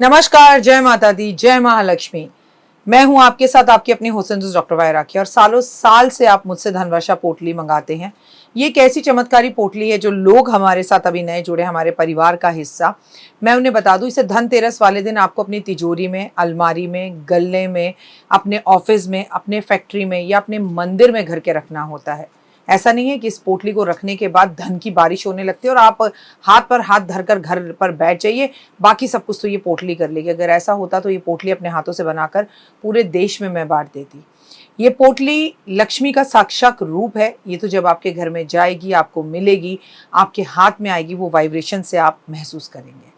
नमस्कार, जय माता दी, जय महालक्ष्मी। मैं हूं आपके साथ आपकी अपनी हुसैन डॉक्टर वाय राखी। और सालों साल से आप मुझसे धनवर्षा पोटली मंगाते हैं। ये एक ऐसी चमत्कारी पोटली है जो लोग हमारे साथ अभी नए जुड़े, हमारे परिवार का हिस्सा। मैं उन्हें बता दूं, इसे धनतेरस वाले दिन आपको अपनी तिजोरी में, अलमारी में, गल्ले में, अपने ऑफिस में, अपने फैक्ट्री में या अपने मंदिर में घर के रखना होता है। ऐसा नहीं है कि इस पोटली को रखने के बाद धन की बारिश होने लगती है और आप हाथ पर हाथ धरकर घर पर बैठ जाइए, बाकी सब कुछ तो ये पोटली कर लेगी। अगर ऐसा होता तो ये पोटली अपने हाथों से बनाकर पूरे देश में मैं बांट देती। ये पोटली लक्ष्मी का साक्षात रूप है। ये तो जब आपके घर में जाएगी, आपको मिलेगी, आपके हाथ में आएगी, वो वाइब्रेशन से आप महसूस करेंगे।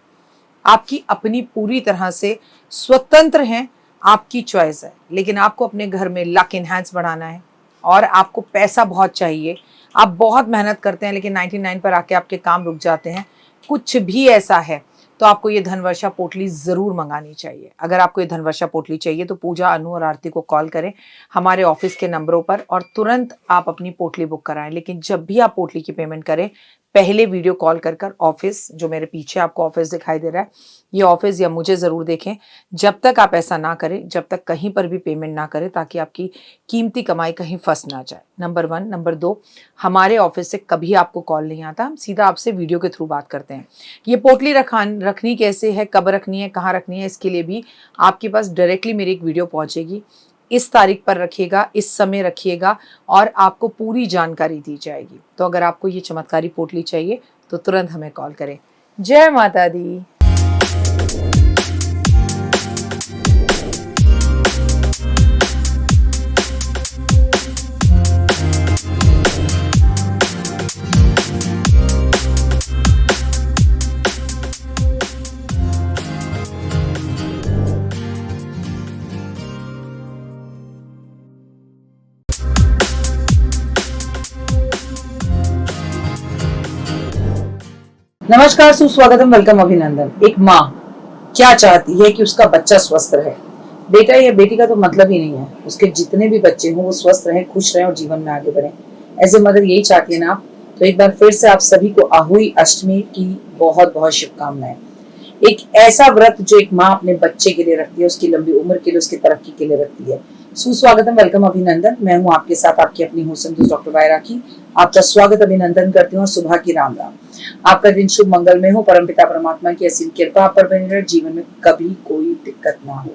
आपकी अपनी पूरी तरह से स्वतंत्र हैं, आपकी चॉइस है। लेकिन आपको अपने घर में लक इनहैंस बढ़ाना है और आपको पैसा बहुत चाहिए। आप बहुत मेहनत करते हैं लेकिन 99 पर आके आपके काम रुक जाते हैं। कुछ भी ऐसा है तो आपको ये धनवर्षा पोटली ज़रूर मंगानी चाहिए। अगर आपको ये धनवर्षा पोटली चाहिए तो पूजा, अनु और आरती को कॉल करें हमारे ऑफिस के नंबरों पर और तुरंत आप अपनी पोटली बुक कराएं। लेकिन जब भी आप पोटली की पेमेंट करें, पहले वीडियो कॉल कर ऑफिस, जो मेरे पीछे आपको ऑफिस दिखाई दे रहा है, ये ऑफिस या मुझे ज़रूर देखें। जब तक आप ऐसा ना करें, जब तक कहीं पर भी पेमेंट ना करें, ताकि आपकी कीमती कमाई कहीं फंस ना जाए। नंबर 1। नंबर 2, हमारे ऑफिस से कभी आपको कॉल नहीं आता, हम सीधा आपसे वीडियो के थ्रू बात करते हैं। ये पोटली रखनी कैसे है, कब रखनी है, कहाँ रखनी है, इसके लिए भी आपके पास डायरेक्टली मेरी एक वीडियो पहुँचेगी। इस तारीख पर रखिएगा, इस समय रखिएगा और आपको पूरी जानकारी दी जाएगी। तो अगर आपको ये चमत्कारी पोटली चाहिए तो तुरंत हमें कॉल करें। जय माता दी। नमस्कार, सुस्वागतम, वेलकम, अभिनंदन। एक माँ क्या चाहती है कि उसका बच्चा स्वस्थ रहे। बेटा या बेटी का तो मतलब ही नहीं है, उसके जितने भी बच्चे हों वो स्वस्थ रहें, खुश रहें और जीवन में आगे बढ़ें। एज ए मदर यही चाहती है ना आप। तो एक बार फिर से आप सभी को आहुई अष्टमी की बहुत बहुत शुभकामनाएं। एक ऐसा व्रत जो एक माँ अपने बच्चे के लिए रखती है, उसकी लंबी उम्र के लिए, उसकी तरक्की के लिए रखती है। सुस्वागतम, वेलकम, अभिनंदन। मैं हूँ आपके साथ आपकी अपनी हुसैन डॉक्टर वाय राखी। आपका स्वागत, अभिनंदन करती हूँ और सुबह की राम राम। आपका दिन शुभ मंगल में हो, परमपिता परमात्मा की असीम कृपा आप पर बनी रहे, जीवन में कभी कोई दिक्कत ना हो।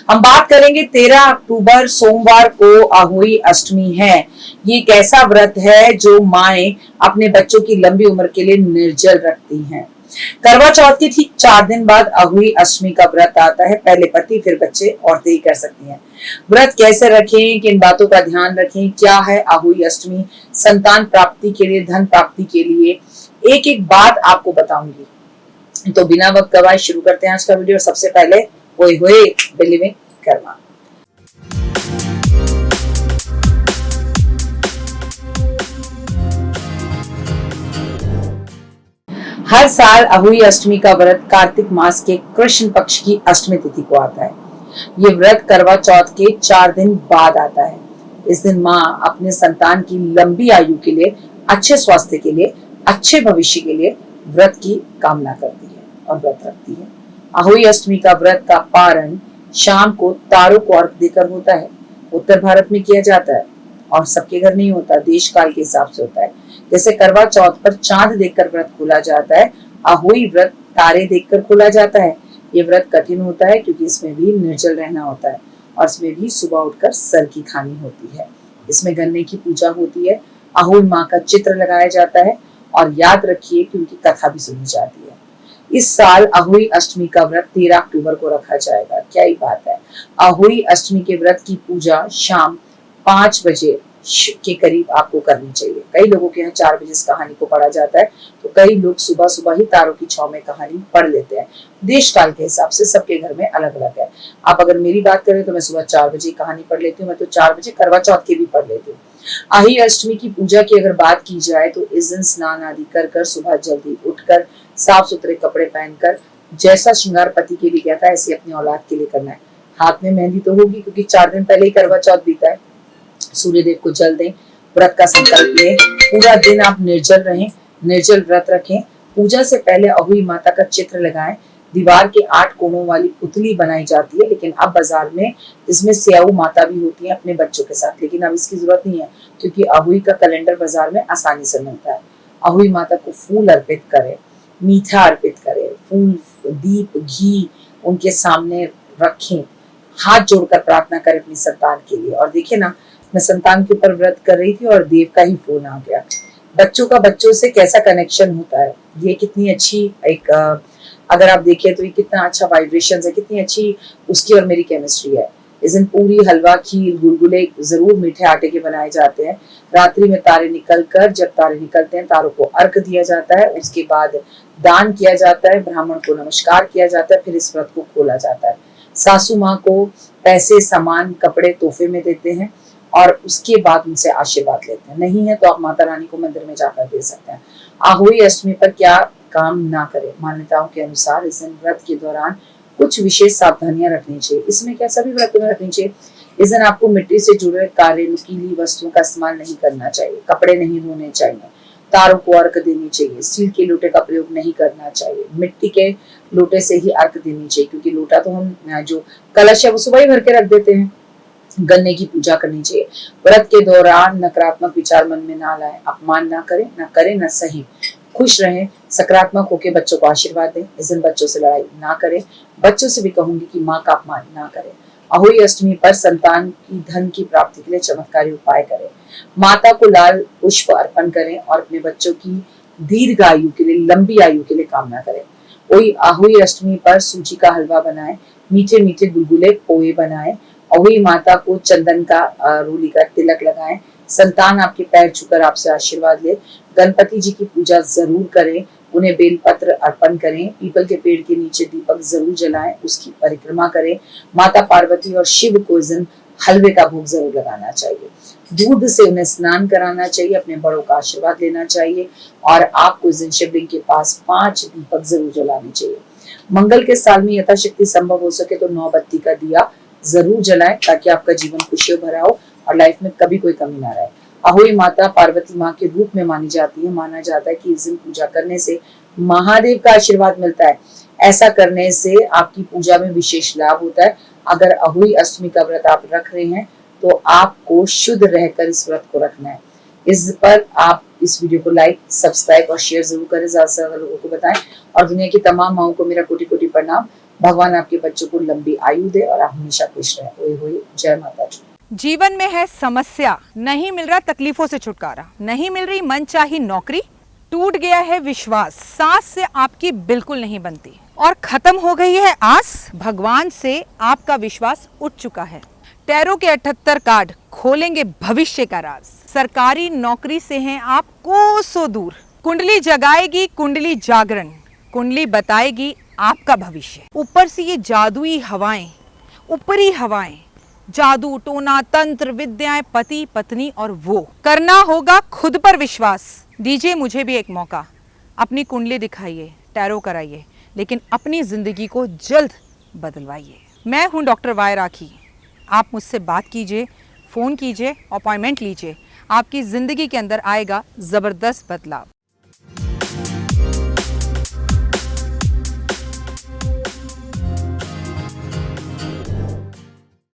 हम बात करेंगे 13 अक्टूबर सोमवार को आहुई अष्टमी है। ये एक ऐसा व्रत है जो माएं अपने बच्चों की लंबी उम्र के लिए निर्जल रखती हैं। करवा चौथ के ठीक 4 दिन बाद आहुई अष्टमी का व्रत आता है। पहले पति फिर बच्चे, औरतें ही कर सकती हैं। व्रत कैसे रखें, किन बातों का ध्यान रखें, क्या है आहुई अष्टमी, संतान प्राप्ति के लिए, धन प्राप्ति के लिए, एक एक बात आपको बताऊंगी। तो बिना वक्त गवाए शुरू करते हैं आज का वीडियो। सबसे पहले ओए होए बिलीविंग कर्मा। हर साल आहुई अष्टमी का व्रत कार्तिक मास के कृष्ण पक्ष की अष्टमी तिथि को आता है। ये व्रत करवा चौथ के 4 दिन बाद आता है। इस दिन माँ अपने संतान की लंबी आयु के लिए, अच्छे स्वास्थ्य के लिए, अच्छे भविष्य के लिए व्रत की कामना करती है और व्रत रखती है। आहुई अष्टमी का व्रत का पारण शाम को तारों को अर्घ देकर होता है। उत्तर भारत में किया जाता है और सबके घर नहीं होता, देश काल के हिसाब से होता है। जैसे करवा चौथ पर चांद देखकर व्रत खोला जाता है, आहुई व्रत तारे देखकर खोला जाता है। ये व्रत कठिन होता है क्योंकि इसमें भी निर्जल रहना होता है और इसमें भी सुबह उठकर सर की खानी होती है। इसमें गन्ने की पूजा होती है, आहुई माँ का चित्र लगाया जाता है और याद रखिए कि उनकी कथा भी सुनी जाती है। इस साल आहुई अष्टमी का व्रत 13 अक्टूबर को रखा जाएगा। क्या ही बात है। आहुई अष्टमी के व्रत की पूजा शाम 5 बजे के करीब आपको करनी चाहिए। कई लोगों के यहाँ 4 बजे इस कहानी को पढ़ा जाता है, तो कई लोग सुबह सुबह ही तारों की छाव में कहानी पढ़ लेते हैं। देश काल के हिसाब से सबके घर में अलग अलग है। आप अगर मेरी बात करें तो मैं सुबह 4 बजे कहानी पढ़ लेती हूँ। मैं तो 4 बजे करवा चौथ की भी पढ़ लेती हूँ। आही अष्टमी की पूजा की अगर बात की जाए तो इस दिन स्नान आदि कर सुबह जल्दी उठकर, साफ सुथरे कपड़े पहनकर, जैसा श्रृंगार पति के लिए कहता है ऐसे अपनी औलाद के लिए करना है। हाथ में मेहंदी तो होगी क्योंकि 4 दिन पहले ही करवा चौथ बीता है। सूर्य देव को जल दें, व्रत का संकल्प लें, पूरा दिन आप निर्जल रहें, निर्जल व्रत रखें। पूजा से पहले आहुई माता का चित्र लगाएं, दीवार के 8 कोणों वाली पुतली बनाई जाती है, लेकिन अब बाजार में इसमें स्याऊ माता भी होती है अपने बच्चों के साथ, लेकिन अब इसकी जरूरत नहीं है क्योंकि अहुई का कैलेंडर बाजार में आसानी से मिलता है। अहुई माता को फूल अर्पित करें, मीठा अर्पित करें, फूल, दीप, घी उनके सामने रखें, हाथ जोड़कर प्रार्थना करें अपनी संतान के लिए। और देखिए ना, मैं संतान के ऊपर व्रत कर रही थी और देव का ही फोन आ गया। बच्चों का बच्चों से कैसा कनेक्शन होता है, ये कितनी अच्छी एक अगर आप देखें तो ये कितना अच्छा वाइब्रेशन है, कितनी अच्छी उसकी और मेरी केमिस्ट्री है। इस दिन पूरी, हलवा, खीर, गुलगुले जरूर मीठे आटे के बनाए जाते हैं। रात्रि में तारे निकल कर, जब तारे निकलते हैं तारों को अर्घ दिया जाता है, उसके बाद दान किया जाता है, ब्राह्मण को नमस्कार किया जाता है, फिर इस व्रत को खोला जाता है। सासू माँ को पैसे, सामान, कपड़े तोहफे में देते हैं और उसके बाद उनसे आशीर्वाद लेते हैं। नहीं है तो आप माता रानी को मंदिर में जाकर दे सकते हैं। आहोई अष्टमी पर क्या काम ना करें, मान्यताओं के अनुसार इस दिन व्रत के दौरान कुछ विशेष सावधानियां रखनी चाहिए। इसमें क्या, सभी व्रतों में रखनी चाहिए। इस दिन आपको मिट्टी से जुड़े कार्य, नुकीली वस्तुओं का इस्तेमाल नहीं करना चाहिए, कपड़े नहीं धोने चाहिए, तारों को अर्घ देनी चाहिए, स्टील के लोटे का प्रयोग नहीं करना चाहिए, मिट्टी के लोटे से ही अर्घ देनी चाहिए क्योंकि लोटा तो हम जो कलश है वो सुबह ही भर के रख देते हैं। गन्ने की पूजा करनी चाहिए। व्रत के दौरान नकारात्मक विचार मन में ना लाएं, अपमान ना करें ना सही, खुश रहें, सकारात्मक होकर बच्चों को आशीर्वाद दें। इस दिन बच्चों से लड़ाई ना करें। बच्चों से भी कहूंगी कि माँ का अपमान ना करें। अहोई अष्टमी पर संतान की धन की प्राप्ति के लिए चमत्कारी उपाय करें। माता को लाल पुष्प अर्पण करें और अपने बच्चों की दीर्घ आयु के लिए, लंबी आयु के लिए कामना करें। वही अहोई अष्टमी पर सूजी का हलवा बनाएं, मीठे मीठे गुलगुले, पोहे बनाएं। अहोई माता को चंदन का रोली का तिलक लगाएं। संतान आपके पैर छूकर आपसे आशीर्वाद ले। गणपति जी की पूजा जरूर करें, उन्हें बेलपत्र अर्पण करें, पीपल के पेड़ के नीचे दीपक जरूर जलाएं, उसकी परिक्रमा करें। माता पार्वती और शिव को इस दिन हलवे का भोग जरूर लगाना चाहिए। दूध से उन्हें स्नान कराना चाहिए, अपने बड़ों का आशीर्वाद लेना चाहिए और आपको इस दिन शिवलिंग के पास 5 दीपक जरूर जलाने चाहिए। मंगल के साल में यथाशक्ति संभव हो सके तो 9 बत्ती का दिया जरूर जलाएं ताकि आपका जीवन खुशियों भरा हो और लाइफ में कभी कोई कमी ना रहे। अहोई माता पार्वती माँ के रूप में मानी जाती है। माना जाता है कि इस दिन पूजा करने से महादेव का आशीर्वाद मिलता है। ऐसा करने से आपकी पूजा में विशेष लाभ होता है। अगर अहोई अष्टमी का व्रत आप रख रहे हैं तो आपको शुद्ध रहकर इस व्रत को रखना है। इस पर आप इस वीडियो को लाइक, सब्सक्राइब और शेयर जरूर करें, ज्यादा से ज्यादा लोगों को बताएं। और दुनिया की तमाम माओं को मेरा कोटि कोटि प्रणाम। भगवान आपके बच्चों को लंबी आयु दे और आप हमेशा खुश रहें। ओए होए, जय माता दी। जीवन में है समस्या, नहीं मिल रहा तकलीफों से छुटकारा, नहीं मिल रही मनचाही नौकरी, टूट गया है विश्वास, सांस से आपकी बिल्कुल नहीं बनती और खत्म हो गई है आस, भगवान से आपका विश्वास उठ चुका है। टैरो के 78 कार्ड खोलेंगे भविष्य का राज। सरकारी नौकरी से हैं आप कोसों दूर, कुंडली जगाएगी कुंडली जागरण, कुंडली बताएगी आपका भविष्य। ऊपर से ये जादुई हवाएं, ऊपरी हवाएं, जादू टोना तंत्र विद्याएं, पति पत्नी और वो, करना होगा खुद पर विश्वास। दीजिए मुझे भी एक मौका, अपनी कुंडली दिखाइए, टैरो कराइए, लेकिन अपनी जिंदगी को जल्द बदलवाइए। मैं हूं डॉक्टर वाई राखी। आप मुझसे बात कीजिए, फ़ोन कीजिए, अपॉइंटमेंट लीजिए, आपकी ज़िंदगी के अंदर आएगा ज़बरदस्त बदलाव।